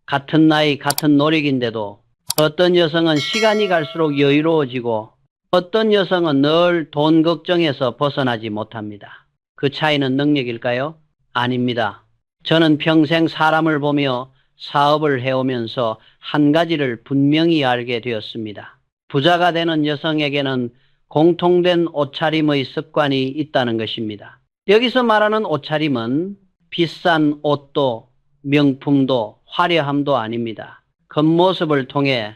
같은 나이, 같은 노력인데도 어떤 여성은 시간이 갈수록 여유로워지고 어떤 여성은 늘 돈 걱정에서 벗어나지 못합니다. 그 차이는 능력일까요? 아닙니다. 저는 평생 사람을 보며 사업을 해오면서 한 가지를 분명히 알게 되었습니다. 부자가 되는 여성에게는 공통된 옷차림의 습관이 있다는 것입니다. 여기서 말하는 옷차림은 비싼 옷도 명품도 화려함도 아닙니다. 겉모습을 통해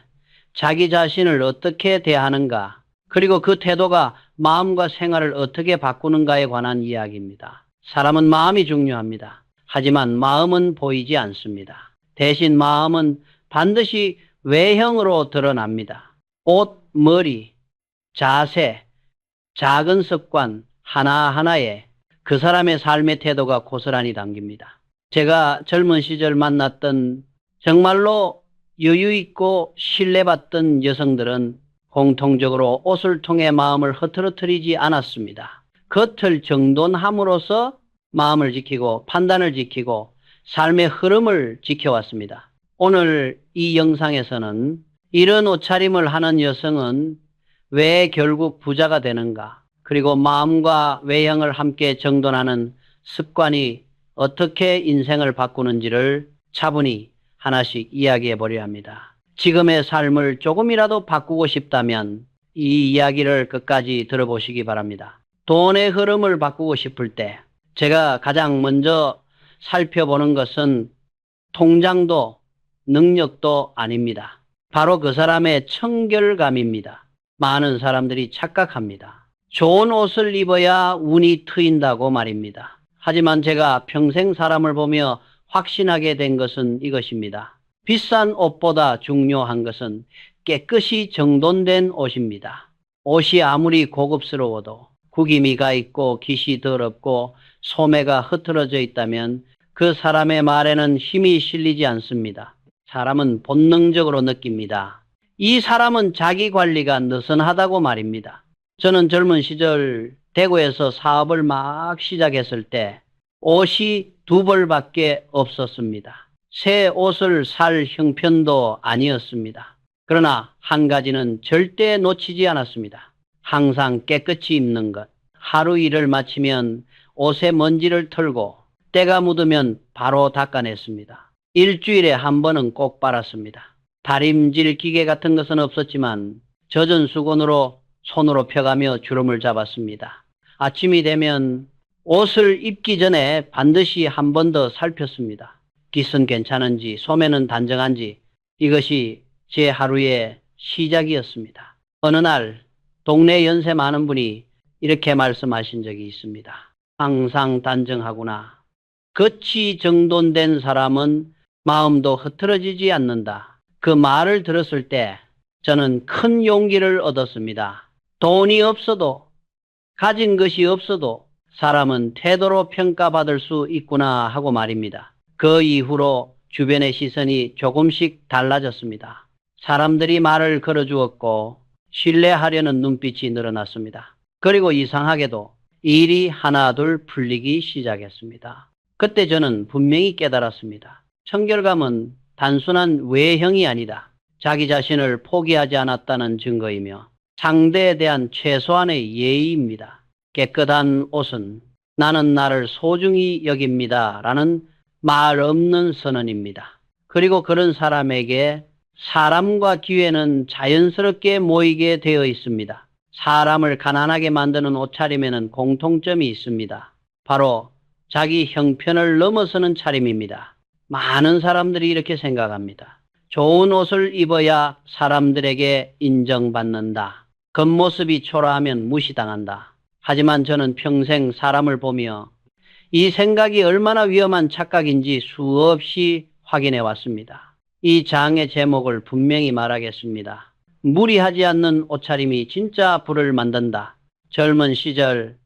자기 자신을 어떻게 대하는가, 그리고 그 태도가 마음과 생활을 어떻게 바꾸는가에 관한 이야기입니다. 사람은 마음이 중요합니다. 하지만 마음은 보이지 않습니다. 대신 마음은 반드시 외형으로 드러납니다. 옷, 머리, 자세, 작은 습관 하나하나에 그 사람의 삶의 태도가 고스란히 담깁니다. 제가 젊은 시절 만났던 정말로 여유있고 신뢰받던 여성들은 공통적으로 옷을 통해 마음을 흐트러뜨리지 않았습니다. 겉을 정돈함으로써 마음을 지키고 판단을 지키고 삶의 흐름을 지켜왔습니다. 오늘 이 영상에서는 이런 옷차림을 하는 여성은 왜 결국 부자가 되는가, 그리고 마음과 외형을 함께 정돈하는 습관이 어떻게 인생을 바꾸는지를 차분히 하나씩 이야기해 보려 합니다. 지금의 삶을 조금이라도 바꾸고 싶다면 이 이야기를 끝까지 들어보시기 바랍니다. 돈의 흐름을 바꾸고 싶을 때 제가 가장 먼저 살펴보는 것은 통장도 능력도 아닙니다. 바로 그 사람의 청결감입니다. 많은 사람들이 착각합니다. 좋은 옷을 입어야 운이 트인다고 말입니다. 하지만 제가 평생 사람을 보며 확신하게 된 것은 이것입니다. 비싼 옷보다 중요한 것은 깨끗이 정돈된 옷입니다. 옷이 아무리 고급스러워도 구김이 가 있고 깃이 더럽고 소매가 흐트러져 있다면 그 사람의 말에는 힘이 실리지 않습니다. 사람은 본능적으로 느낍니다. 이 사람은 자기 관리가 느슨하다고 말입니다. 저는 젊은 시절 대구에서 사업을 막 시작했을 때 옷이 2벌밖에 없었습니다. 새 옷을 살 형편도 아니었습니다. 그러나 한 가지는 절대 놓치지 않았습니다. 항상 깨끗이 입는 것. 하루 일을 마치면 옷에 먼지를 털고 때가 묻으면 바로 닦아냈습니다. 일주일에 한 번은 꼭 빨았습니다. 다림질 기계 같은 것은 없었지만 젖은 수건으로 손으로 펴가며 주름을 잡았습니다. 아침이 되면 옷을 입기 전에 반드시 한 번 더 살폈습니다. 깃은 괜찮은지, 소매는 단정한지, 이것이 제 하루의 시작이었습니다. 어느 날 동네 연세 많은 분이 이렇게 말씀하신 적이 있습니다. 항상 단정하구나. 겉이 정돈된 사람은 마음도 흐트러지지 않는다. 그 말을 들었을 때 저는 큰 용기를 얻었습니다. 돈이 없어도, 가진 것이 없어도 사람은 태도로 평가받을 수 있구나 하고 말입니다. 그 이후로 주변의 시선이 조금씩 달라졌습니다. 사람들이 말을 걸어주었고 신뢰하려는 눈빛이 늘어났습니다. 그리고 이상하게도 일이 하나둘 풀리기 시작했습니다. 그때 저는 분명히 깨달았습니다. 청결감은 단순한 외형이 아니다. 자기 자신을 포기하지 않았다는 증거이며 상대에 대한 최소한의 예의입니다. 깨끗한 옷은 나는 나를 소중히 여깁니다 라는 말 없는 선언입니다. 그리고 그런 사람에게 사람과 기회는 자연스럽게 모이게 되어 있습니다. 사람을 가난하게 만드는 옷차림에는 공통점이 있습니다. 바로 자기 형편을 넘어서는 차림입니다. 많은 사람들이 이렇게 생각합니다. 좋은 옷을 입어야 사람들에게 인정받는다. 겉모습이 초라하면 무시당한다. 하지만 저는 평생 사람을 보며 이 생각이 얼마나 위험한 착각인지 수없이 확인해 왔습니다. 이 장의 제목을 분명히 말하겠습니다. 무리하지 않는 옷차림이 진짜 부를 만든다. 젊은 시절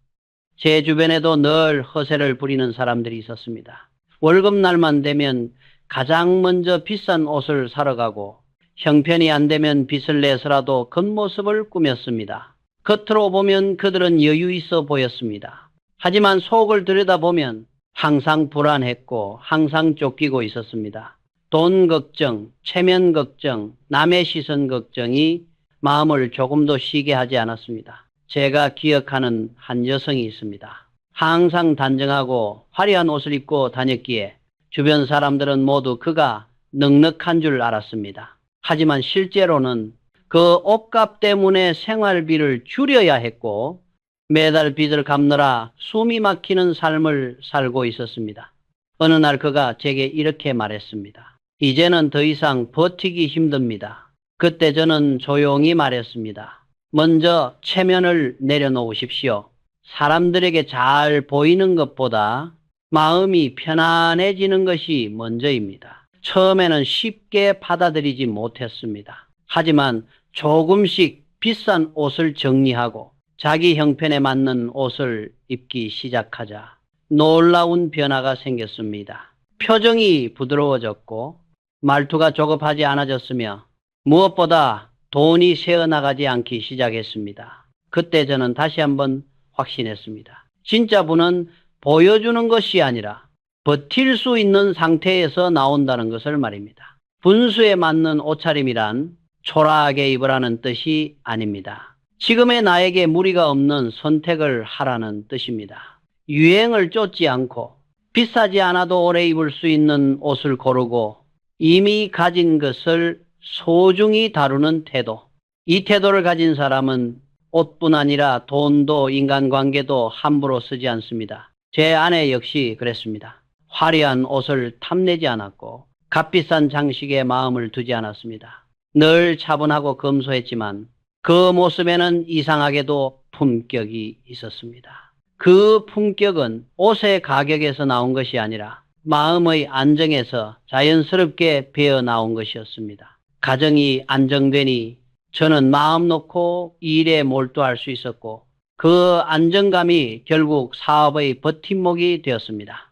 제 주변에도 늘 허세를 부리는 사람들이 있었습니다. 월급날만 되면 가장 먼저 비싼 옷을 사러 가고 형편이 안 되면 빚을 내서라도 겉모습을 꾸몄습니다. 겉으로 보면 그들은 여유 있어 보였습니다. 하지만 속을 들여다보면 항상 불안했고 항상 쫓기고 있었습니다. 돈 걱정, 체면 걱정, 남의 시선 걱정이 마음을 조금도 쉬게 하지 않았습니다. 제가 기억하는 한 여성이 있습니다. 항상 단정하고 화려한 옷을 입고 다녔기에 주변 사람들은 모두 그가 넉넉한 줄 알았습니다. 하지만 실제로는 그 옷값 때문에 생활비를 줄여야 했고 매달 빚을 갚느라 숨이 막히는 삶을 살고 있었습니다. 어느 날 그가 제게 이렇게 말했습니다. 이제는 더 이상 버티기 힘듭니다. 그때 저는 조용히 말했습니다. 먼저 체면을 내려놓으십시오. 사람들에게 잘 보이는 것보다 마음이 편안해지는 것이 먼저입니다. 처음에는 쉽게 받아들이지 못했습니다. 하지만 조금씩 비싼 옷을 정리하고 자기 형편에 맞는 옷을 입기 시작하자 놀라운 변화가 생겼습니다. 표정이 부드러워졌고 말투가 조급하지 않아졌으며 무엇보다 돈이 새어나가지 않기 시작했습니다. 그때 저는 다시 한번 확신했습니다. 진짜 부는 보여주는 것이 아니라 버틸 수 있는 상태에서 나온다는 것을 말입니다. 분수에 맞는 옷차림이란 초라하게 입으라는 뜻이 아닙니다. 지금의 나에게 무리가 없는 선택을 하라는 뜻입니다. 유행을 쫓지 않고 비싸지 않아도 오래 입을 수 있는 옷을 고르고 이미 가진 것을 소중히 다루는 태도. 이 태도를 가진 사람은 옷뿐 아니라 돈도 인간관계도 함부로 쓰지 않습니다. 제 아내 역시 그랬습니다. 화려한 옷을 탐내지 않았고 값비싼 장식에 마음을 두지 않았습니다. 늘 차분하고 검소했지만 그 모습에는 이상하게도 품격이 있었습니다. 그 품격은 옷의 가격에서 나온 것이 아니라 마음의 안정에서 자연스럽게 배어 나온 것이었습니다. 가정이 안정되니 저는 마음 놓고 일에 몰두할 수 있었고 그 안정감이 결국 사업의 버팀목이 되었습니다.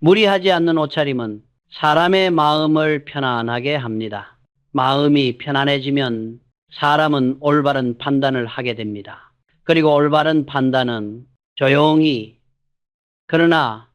무리하지 않는 옷차림은 사람의 마음을 편안하게 합니다. 마음이 편안해지면 사람은 올바른 판단을 하게 됩니다. 그리고 올바른 판단은 조용히 그러나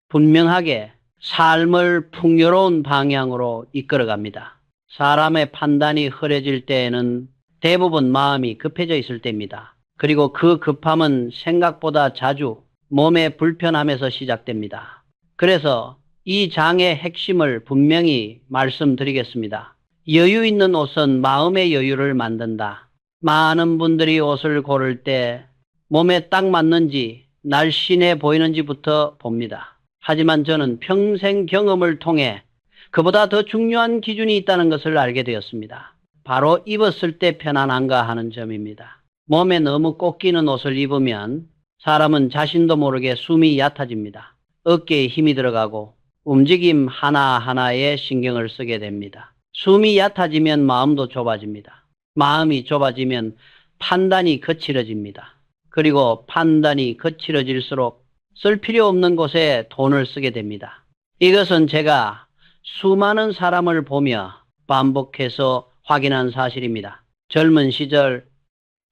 분명하게 삶을 풍요로운 방향으로 이끌어갑니다. 사람의 판단이 흐려질 때에는 대부분 마음이 급해져 있을 때입니다. 그리고 그 급함은 생각보다 자주 몸의 불편함에서 시작됩니다. 그래서 이 장의 핵심을 분명히 말씀드리겠습니다. 여유 있는 옷은 마음의 여유를 만든다. 많은 분들이 옷을 고를 때 몸에 딱 맞는지 날씬해 보이는지부터 봅니다. 하지만 저는 평생 경험을 통해 그보다 더 중요한 기준이 있다는 것을 알게 되었습니다. 바로 입었을 때 편안한가 하는 점입니다. 몸에 너무 꼭 끼는 옷을 입으면 사람은 자신도 모르게 숨이 얕아집니다. 어깨에 힘이 들어가고 움직임 하나하나에 신경을 쓰게 됩니다. 숨이 얕아지면 마음도 좁아집니다. 마음이 좁아지면 판단이 거칠어집니다. 그리고 판단이 거칠어질수록 쓸 필요 없는 곳에 돈을 쓰게 됩니다. 이것은 제가 수많은 사람을 보며 반복해서 확인한 사실입니다. 젊은 시절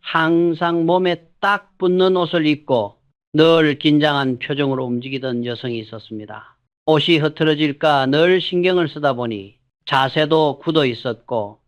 항상 몸에 딱 붙는 옷을 입고 늘 긴장한 표정으로 움직이던 여성이 있었습니다. 옷이 흐트러질까 늘 신경을 쓰다 보니 자세도 굳어 있었고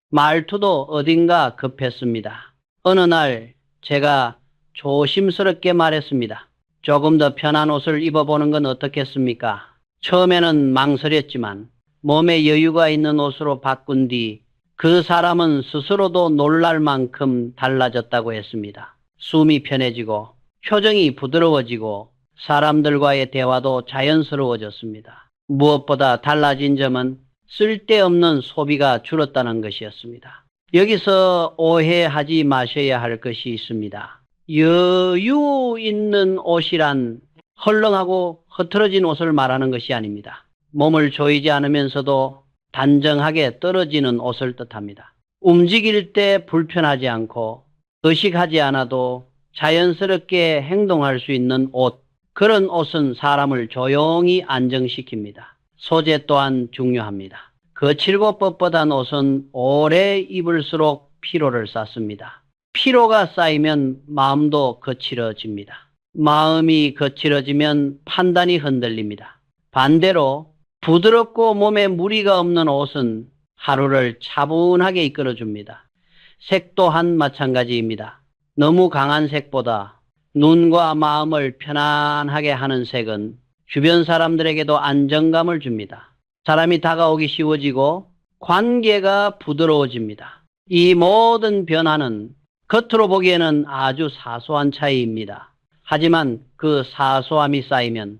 말투도 어딘가 급했습니다. 어느 날 제가 조심스럽게 말했습니다. 조금 더 편한 옷을 입어보는 건 어떻겠습니까? 처음에는 망설였지만 몸에 여유가 있는 옷으로 바꾼 뒤 그 사람은 스스로도 놀랄 만큼 달라졌다고 했습니다. 숨이 편해지고 표정이 부드러워지고 사람들과의 대화도 자연스러워졌습니다. 무엇보다 달라진 점은 쓸데없는 소비가 줄었다는 것이었습니다. 여기서 오해하지 마셔야 할 것이 있습니다. 여유 있는 옷이란 헐렁하고 흐트러진 옷을 말하는 것이 아닙니다. 몸을 조이지 않으면서도 단정하게 떨어지는 옷을 뜻합니다. 움직일 때 불편하지 않고 의식하지 않아도 자연스럽게 행동할 수 있는 옷, 그런 옷은 사람을 조용히 안정시킵니다. 소재 또한 중요합니다. 거칠고 뻣뻣한 옷은 오래 입을수록 피로를 쌓습니다. 피로가 쌓이면 마음도 거칠어집니다. 마음이 거칠어지면 판단이 흔들립니다. 반대로 부드럽고 몸에 무리가 없는 옷은 하루를 차분하게 이끌어줍니다. 색 또한 마찬가지입니다. 너무 강한 색보다 눈과 마음을 편안하게 하는 색은 주변 사람들에게도 안정감을 줍니다. 사람이 다가오기 쉬워지고 관계가 부드러워집니다. 이 모든 변화는 겉으로 보기에는 아주 사소한 차이입니다. 하지만 그 사소함이 쌓이면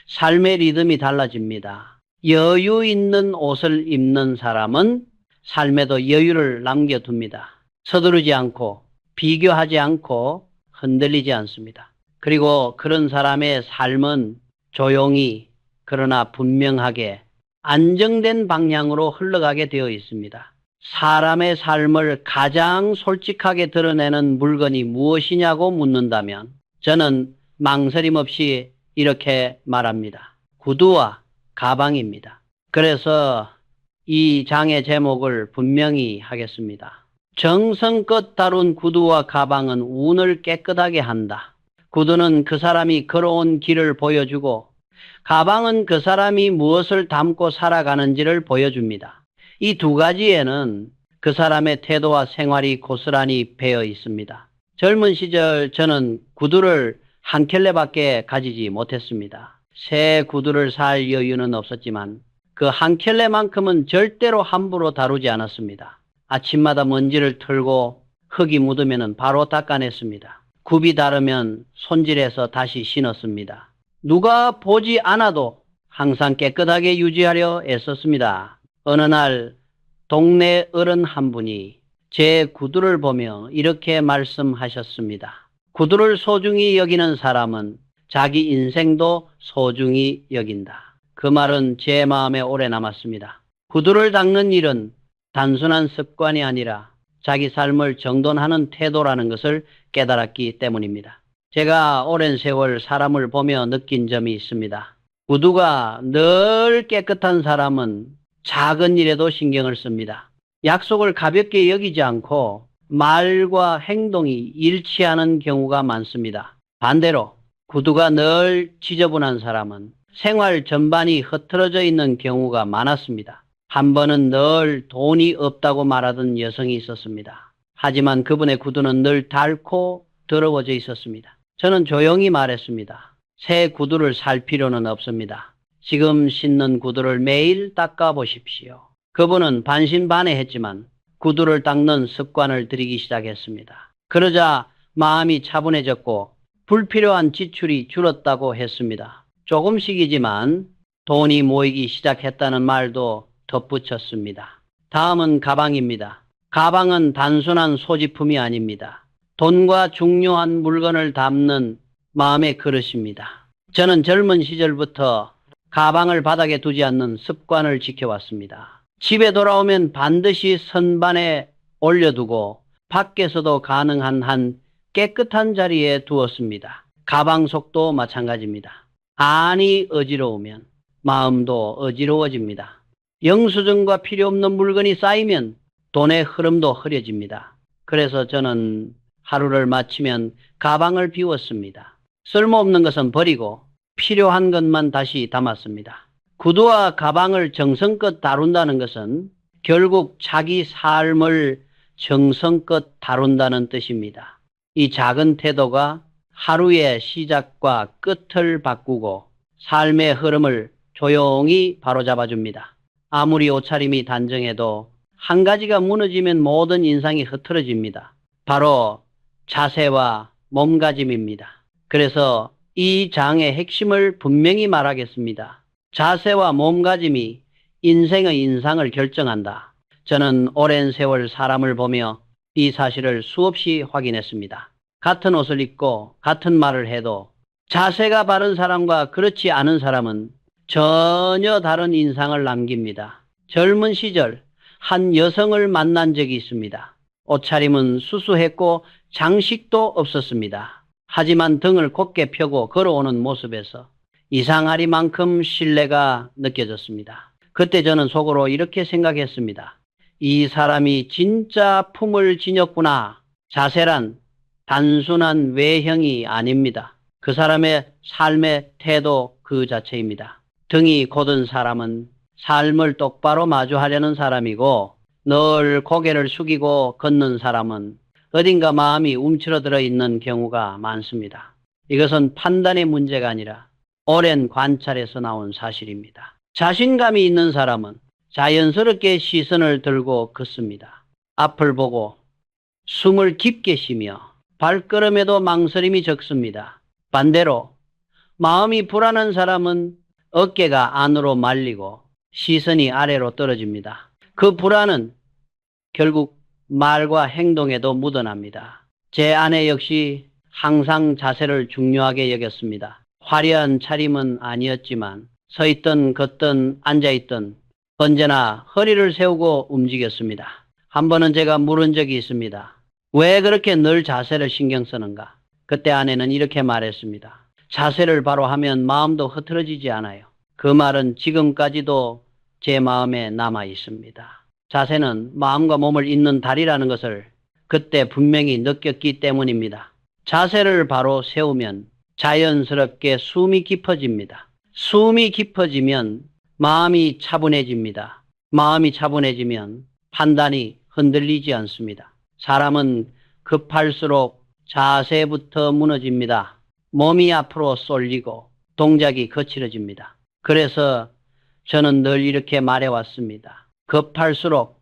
삶의 리듬이 달라집니다. 여유 있는 옷을 입는 사람은 삶에도 여유를 남겨둡니다. 서두르지 않고 비교하지 않고 흔들리지 않습니다. 그리고 그런 사람의 삶은 조용히 그러나 분명하게 안정된 방향으로 흘러가게 되어 있습니다. 사람의 삶을 가장 솔직하게 드러내는 물건이 무엇이냐고 묻는다면 저는 망설임 없이 이렇게 말합니다. 구두와 가방입니다. 그래서 이 장의 제목을 분명히 하겠습니다. 정성껏 다룬 구두와 가방은 운을 깨끗하게 한다. 구두는 그 사람이 걸어온 길을 보여주고 가방은 그 사람이 무엇을 담고 살아가는지를 보여줍니다. 이 두 가지에는 그 사람의 태도와 생활이 고스란히 배어 있습니다. 젊은 시절 저는 구두를 한 켤레밖에 가지지 못했습니다. 새 구두를 살 여유는 없었지만 그 한 켤레만큼은 절대로 함부로 다루지 않았습니다. 아침마다 먼지를 털고 흙이 묻으면 바로 닦아냈습니다. 굽이 다르면 손질해서 다시 신었습니다. 누가 보지 않아도 항상 깨끗하게 유지하려 애썼습니다. 어느 날 동네 어른 한 분이 제 구두를 보며 이렇게 말씀하셨습니다. 구두를 소중히 여기는 사람은 자기 인생도 소중히 여긴다. 그 말은 제 마음에 오래 남았습니다. 구두를 닦는 일은 단순한 습관이 아니라 자기 삶을 정돈하는 태도라는 것을 깨달았기 때문입니다. 제가 오랜 세월 사람을 보며 느낀 점이 있습니다. 구두가 늘 깨끗한 사람은 작은 일에도 신경을 씁니다. 약속을 가볍게 여기지 않고 말과 행동이 일치하는 경우가 많습니다. 반대로 구두가 늘 지저분한 사람은 생활 전반이 흐트러져 있는 경우가 많았습니다. 한 번은 늘 돈이 없다고 말하던 여성이 있었습니다. 하지만 그분의 구두는 늘 닳고 더러워져 있었습니다. 저는 조용히 말했습니다. 새 구두를 살 필요는 없습니다. 지금 신는 구두를 매일 닦아 보십시오. 그분은 반신반의했지만 구두를 닦는 습관을 들이기 시작했습니다. 그러자 마음이 차분해졌고 불필요한 지출이 줄었다고 했습니다. 조금씩이지만 돈이 모이기 시작했다는 말도 덧붙였습니다. 다음은 가방입니다. 가방은 단순한 소지품이 아닙니다. 돈과 중요한 물건을 담는 마음의 그릇입니다. 저는 젊은 시절부터 가방을 바닥에 두지 않는 습관을 지켜왔습니다. 집에 돌아오면 반드시 선반에 올려두고 밖에서도 가능한 한 깨끗한 자리에 두었습니다. 가방 속도 마찬가지입니다. 안이 어지러우면 마음도 어지러워집니다. 영수증과 필요 없는 물건이 쌓이면 돈의 흐름도 흐려집니다. 그래서 저는 하루를 마치면 가방을 비웠습니다. 쓸모없는 것은 버리고 필요한 것만 다시 담았습니다. 구두와 가방을 정성껏 다룬다는 것은 결국 자기 삶을 정성껏 다룬다는 뜻입니다. 이 작은 태도가 하루의 시작과 끝을 바꾸고 삶의 흐름을 조용히 바로잡아줍니다. 아무리 옷차림이 단정해도 한 가지가 무너지면 모든 인상이 흐트러집니다. 바로 자세와 몸가짐입니다. 그래서 이 장의 핵심을 분명히 말하겠습니다. 자세와 몸가짐이 인생의 인상을 결정한다. 저는 오랜 세월 사람을 보며 이 사실을 수없이 확인했습니다. 같은 옷을 입고 같은 말을 해도 자세가 바른 사람과 그렇지 않은 사람은 전혀 다른 인상을 남깁니다. 젊은 시절 한 여성을 만난 적이 있습니다. 옷차림은 수수했고 장식도 없었습니다. 하지만 등을 곧게 펴고 걸어오는 모습에서 이상하리만큼 신뢰가 느껴졌습니다. 그때 저는 속으로 이렇게 생각했습니다. 이 사람이 진짜 품을 지녔구나. 자세란 단순한 외형이 아닙니다. 그 사람의 삶의 태도 그 자체입니다. 등이 곧은 사람은 삶을 똑바로 마주하려는 사람이고 늘 고개를 숙이고 걷는 사람은 어딘가 마음이 움츠러들어 있는 경우가 많습니다. 이것은 판단의 문제가 아니라 오랜 관찰에서 나온 사실입니다. 자신감이 있는 사람은 자연스럽게 시선을 들고 걷습니다. 앞을 보고 숨을 깊게 쉬며 발걸음에도 망설임이 적습니다. 반대로 마음이 불안한 사람은 어깨가 안으로 말리고 시선이 아래로 떨어집니다. 그 불안은 결국 말과 행동에도 묻어납니다. 제 아내 역시 항상 자세를 중요하게 여겼습니다. 화려한 차림은 아니었지만 서 있든 걷든 앉아 있든 언제나 허리를 세우고 움직였습니다. 한 번은 제가 물은 적이 있습니다. 왜 그렇게 늘 자세를 신경 쓰는가? 그때 아내는 이렇게 말했습니다. 자세를 바로 하면 마음도 흐트러지지 않아요. 그 말은 지금까지도 제 마음에 남아 있습니다. 자세는 마음과 몸을 잇는 다리라는 것을 그때 분명히 느꼈기 때문입니다. 자세를 바로 세우면 자연스럽게 숨이 깊어집니다. 숨이 깊어지면 마음이 차분해집니다. 마음이 차분해지면 판단이 흔들리지 않습니다. 사람은 급할수록 자세부터 무너집니다. 몸이 앞으로 쏠리고 동작이 거칠어집니다. 그래서 저는 늘 이렇게 말해왔습니다. 급할수록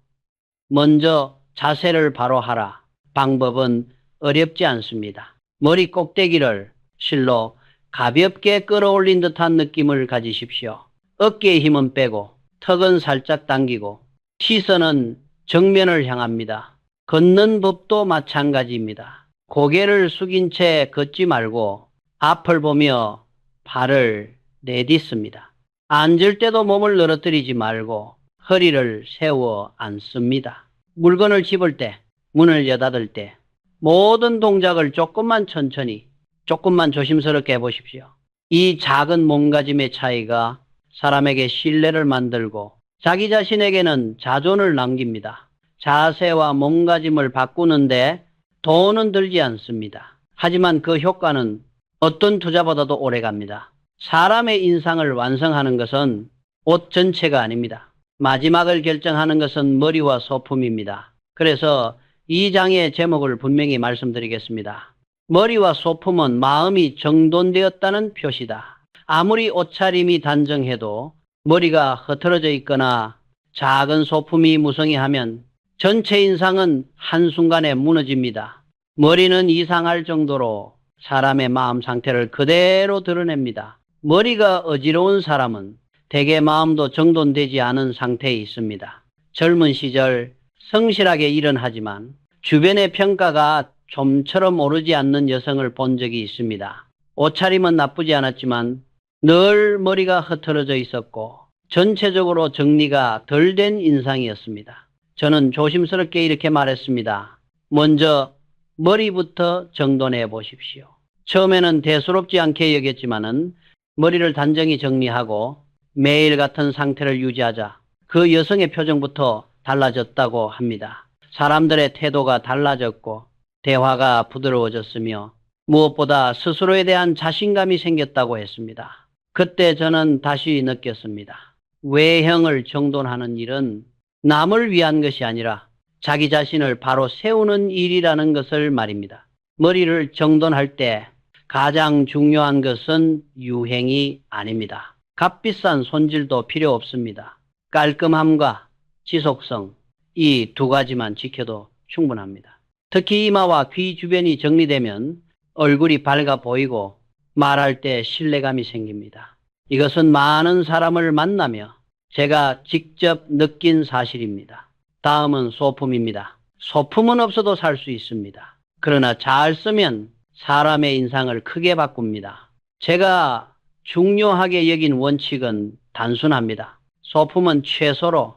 먼저 자세를 바로 하라. 방법은 어렵지 않습니다. 머리 꼭대기를 실로 가볍게 끌어올린 듯한 느낌을 가지십시오. 어깨의 힘은 빼고 턱은 살짝 당기고 시선은 정면을 향합니다. 걷는 법도 마찬가지입니다. 고개를 숙인 채 걷지 말고 앞을 보며 발을 내딛습니다. 앉을 때도 몸을 늘어뜨리지 말고 허리를 세워 앉습니다. 물건을 집을 때, 문을 여닫을 때 모든 동작을 조금만 천천히, 조금만 조심스럽게 해보십시오. 이 작은 몸가짐의 차이가 사람에게 신뢰를 만들고 자기 자신에게는 자존을 남깁니다. 자세와 몸가짐을 바꾸는데 돈은 들지 않습니다. 하지만 그 효과는 어떤 투자보다도 오래갑니다. 사람의 인상을 완성하는 것은 옷 전체가 아닙니다. 마지막을 결정하는 것은 머리와 소품입니다. 그래서 이 장의 제목을 분명히 말씀드리겠습니다. 머리와 소품은 마음이 정돈되었다는 표시다. 아무리 옷차림이 단정해도 머리가 흐트러져 있거나 작은 소품이 무성의하면 전체 인상은 한순간에 무너집니다. 머리는 이상할 정도로 사람의 마음 상태를 그대로 드러냅니다. 머리가 어지러운 사람은 대개 마음도 정돈되지 않은 상태에 있습니다. 젊은 시절 성실하게 일은 하지만 주변의 평가가 좀처럼 오르지 않는 여성을 본 적이 있습니다. 옷차림은 나쁘지 않았지만 늘 머리가 흐트러져 있었고 전체적으로 정리가 덜 된 인상이었습니다. 저는 조심스럽게 이렇게 말했습니다. 먼저 머리부터 정돈해 보십시오. 처음에는 대수롭지 않게 여겼지만은 머리를 단정히 정리하고 매일 같은 상태를 유지하자 그 여성의 표정부터 달라졌다고 합니다. 사람들의 태도가 달라졌고 대화가 부드러워졌으며 무엇보다 스스로에 대한 자신감이 생겼다고 했습니다. 그때 저는 다시 느꼈습니다. 외형을 정돈하는 일은 남을 위한 것이 아니라 자기 자신을 바로 세우는 일이라는 것을 말입니다. 머리를 정돈할 때 가장 중요한 것은 유행이 아닙니다. 값비싼 손질도 필요 없습니다. 깔끔함과 지속성, 이 두 가지만 지켜도 충분합니다. 특히 이마와 귀 주변이 정리되면 얼굴이 밝아 보이고 말할 때 신뢰감이 생깁니다. 이것은 많은 사람을 만나며 제가 직접 느낀 사실입니다. 다음은 소품입니다. 소품은 없어도 살 수 있습니다. 그러나 잘 쓰면 사람의 인상을 크게 바꿉니다. 제가 중요하게 여긴 원칙은 단순합니다. 소품은 최소로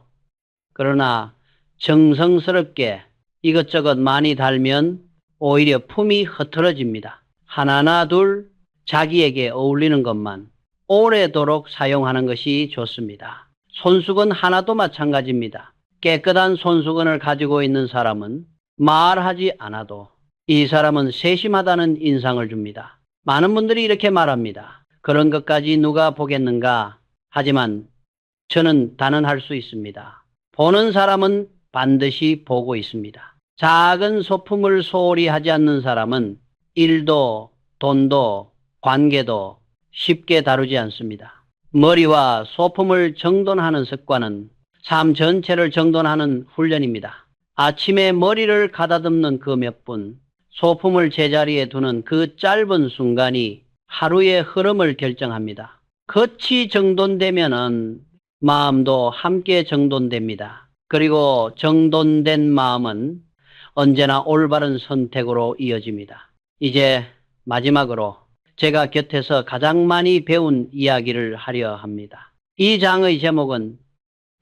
그러나 정성스럽게 이것저것 많이 달면 오히려 품이 흐트러집니다. 하나나 둘 자기에게 어울리는 것만 오래도록 사용하는 것이 좋습니다. 손수건 하나도 마찬가지입니다. 깨끗한 손수건을 가지고 있는 사람은 말하지 않아도 이 사람은 세심하다는 인상을 줍니다. 많은 분들이 이렇게 말합니다. 그런 것까지 누가 보겠는가? 하지만 저는 단언할 수 있습니다. 보는 사람은 반드시 보고 있습니다. 작은 소품을 소홀히 하지 않는 사람은 일도, 돈도, 관계도 쉽게 다루지 않습니다. 머리와 소품을 정돈하는 습관은 삶 전체를 정돈하는 훈련입니다. 아침에 머리를 가다듬는 그 몇 분, 소품을 제자리에 두는 그 짧은 순간이 하루의 흐름을 결정합니다. 겉이 정돈되면은 마음도 함께 정돈됩니다. 그리고 정돈된 마음은 언제나 올바른 선택으로 이어집니다. 이제 마지막으로 제가 곁에서 가장 많이 배운 이야기를 하려 합니다. 이 장의 제목은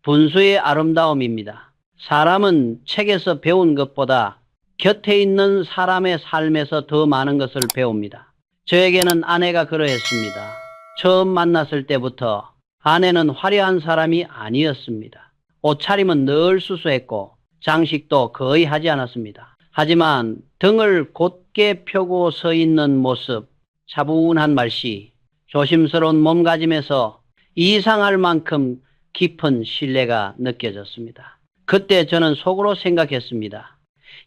분수의 아름다움입니다. 사람은 책에서 배운 것보다 곁에 있는 사람의 삶에서 더 많은 것을 배웁니다. 저에게는 아내가 그러했습니다. 처음 만났을 때부터 아내는 화려한 사람이 아니었습니다. 옷차림은 늘 수수했고 장식도 거의 하지 않았습니다. 하지만 등을 곧게 펴고 서 있는 모습, 차분한 말씨, 조심스러운 몸가짐에서 이상할 만큼 깊은 신뢰가 느껴졌습니다. 그때 저는 속으로 생각했습니다.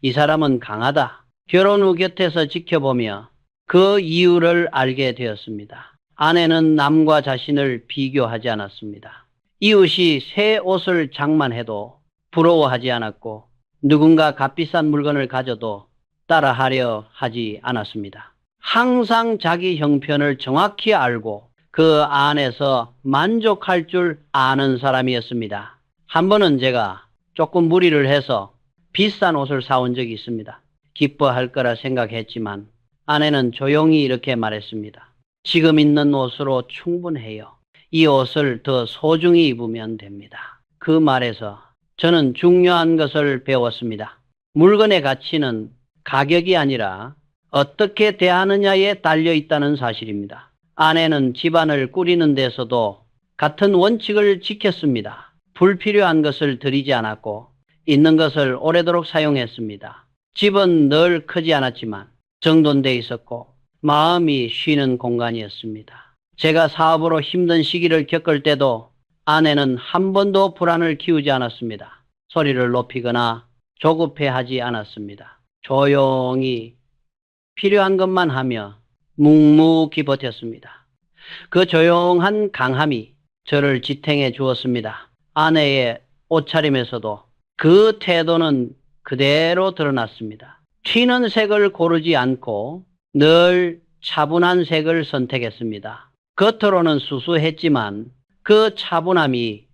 이 사람은 강하다. 결혼 후 곁에서 지켜보며 그 이유를 알게 되었습니다. 아내는 남과 자신을 비교하지 않았습니다. 이웃이 새 옷을 장만해도 부러워하지 않았고 누군가 값비싼 물건을 가져도 따라하려 하지 않았습니다. 항상 자기 형편을 정확히 알고 그 안에서 만족할 줄 아는 사람이었습니다. 한 번은 제가 조금 무리를 해서 비싼 옷을 사온 적이 있습니다. 기뻐할 거라 생각했지만 아내는 조용히 이렇게 말했습니다. 지금 있는 옷으로 충분해요. 이 옷을 더 소중히 입으면 됩니다. 그 말에서 저는 중요한 것을 배웠습니다. 물건의 가치는 가격이 아니라 어떻게 대하느냐에 달려 있다는 사실입니다. 아내는 집안을 꾸리는 데서도 같은 원칙을 지켰습니다. 불필요한 것을 들이지 않았고 있는 것을 오래도록 사용했습니다. 집은 늘 크지 않았지만 정돈돼 있었고 마음이 쉬는 공간이었습니다. 제가 사업으로 힘든 시기를 겪을 때도 아내는 한 번도 불안을 키우지 않았습니다. 소리를 높이거나 조급해하지 않았습니다. 조용히 필요한 것만 하며 묵묵히 버텼습니다. 그 조용한 강함이 저를 지탱해 주었습니다. 아내의 옷차림에서도 그 태도는 그대로 드러났습니다. 튀는 색을 고르지 않고 늘 차분한 색을 선택했습니다. 겉으로는 수수했지만 그 차분함이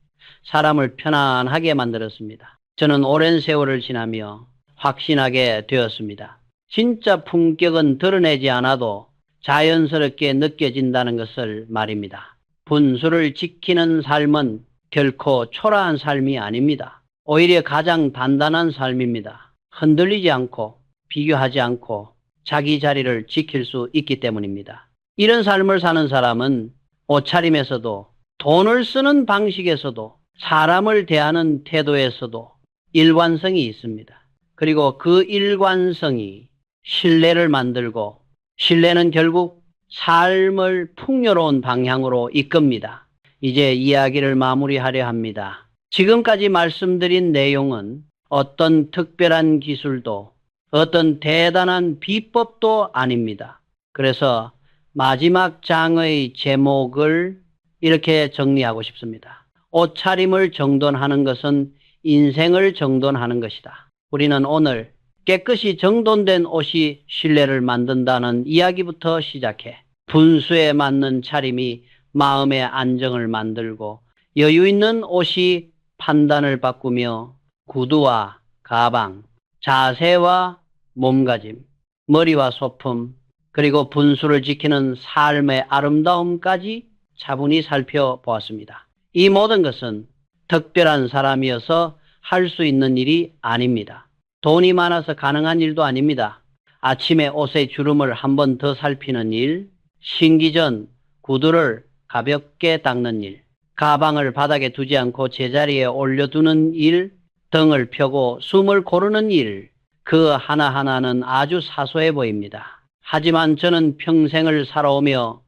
사람을 편안하게 만들었습니다. 저는 오랜 세월을 지나며 확신하게 되었습니다. 진짜 품격은 드러내지 않아도 자연스럽게 느껴진다는 것을 말입니다. 분수를 지키는 삶은 결코 초라한 삶이 아닙니다. 오히려 가장 단단한 삶입니다. 흔들리지 않고 비교하지 않고 자기 자리를 지킬 수 있기 때문입니다. 이런 삶을 사는 사람은 옷차림에서도 돈을 쓰는 방식에서도 사람을 대하는 태도에서도 일관성이 있습니다. 그리고 그 일관성이 신뢰를 만들고 신뢰는 결국 삶을 풍요로운 방향으로 이끕니다. 이제 이야기를 마무리하려 합니다. 지금까지 말씀드린 내용은 어떤 특별한 기술도 어떤 대단한 비법도 아닙니다. 그래서 마지막 장의 제목을 이렇게 정리하고 싶습니다. 옷차림을 정돈하는 것은 인생을 정돈하는 것이다. 우리는 오늘 깨끗이 정돈된 옷이 신뢰를 만든다는 이야기부터 시작해 분수에 맞는 차림이 마음의 안정을 만들고 여유 있는 옷이 판단을 바꾸며 구두와 가방, 자세와 몸가짐, 머리와 소품, 그리고 분수를 지키는 삶의 아름다움까지 차분히 살펴보았습니다. 이 모든 것은 특별한 사람이어서 할 수 있는 일이 아닙니다. 돈이 많아서 가능한 일도 아닙니다. 아침에 옷의 주름을 한 번 더 살피는 일, 신기 전 구두를 가볍게 닦는 일, 가방을 바닥에 두지 않고 제자리에 올려두는 일, 등을 펴고 숨을 고르는 일, 그 하나하나는 아주 사소해 보입니다. 하지만 저는 평생을 살아오며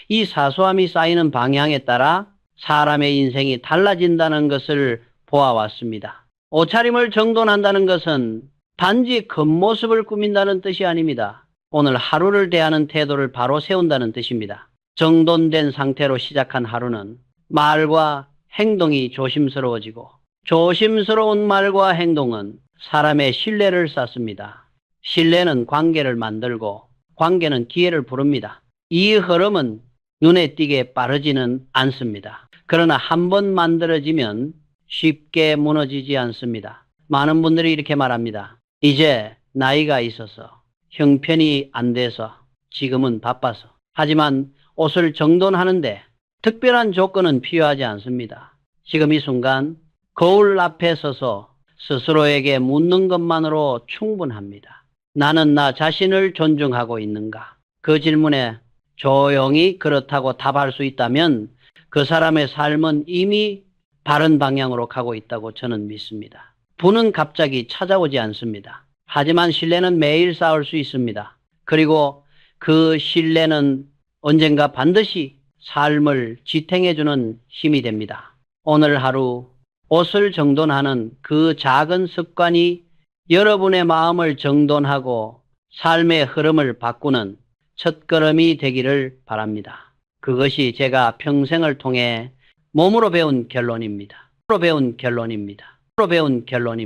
이 사소함이 쌓이는 방향에 따라 사람의 인생이 달라진다는 것을 보아왔습니다. 옷차림을 정돈한다는 것은 단지 겉모습을 꾸민다는 뜻이 아닙니다. 오늘 하루를 대하는 태도를 바로 세운다는 뜻입니다. 정돈된 상태로 시작한 하루는 말과 행동이 조심스러워지고 조심스러운 말과 행동은 사람의 신뢰를 쌓습니다. 신뢰는 관계를 만들고 관계는 기회를 부릅니다. 이 흐름은 눈에 띄게 빠르지는 않습니다. 그러나 한번 만들어지면 쉽게 무너지지 않습니다. 많은 분들이 이렇게 말합니다. 이제 나이가 있어서 형편이 안 돼서 지금은 바빠서. 하지만 옷을 정돈하는데 특별한 조건은 필요하지 않습니다. 지금 이 순간 거울 앞에 서서 스스로에게 묻는 것만으로 충분합니다. 나는 나 자신을 존중하고 있는가? 그 질문에 조용히 그렇다고 답할 수 있다면 그 사람의 삶은 이미 바른 방향으로 가고 있다고 저는 믿습니다. 부는 갑자기 찾아오지 않습니다. 하지만 신뢰는 매일 쌓을 수 있습니다. 그리고 그 신뢰는 언젠가 반드시 삶을 지탱해주는 힘이 됩니다. 오늘 하루 옷을 정돈하는 그 작은 습관이 여러분의 마음을 정돈하고 삶의 흐름을 바꾸는 첫걸음이 되기를 바랍니다. 그것이 제가 평생을 통해 몸으로 배운 결론입니다.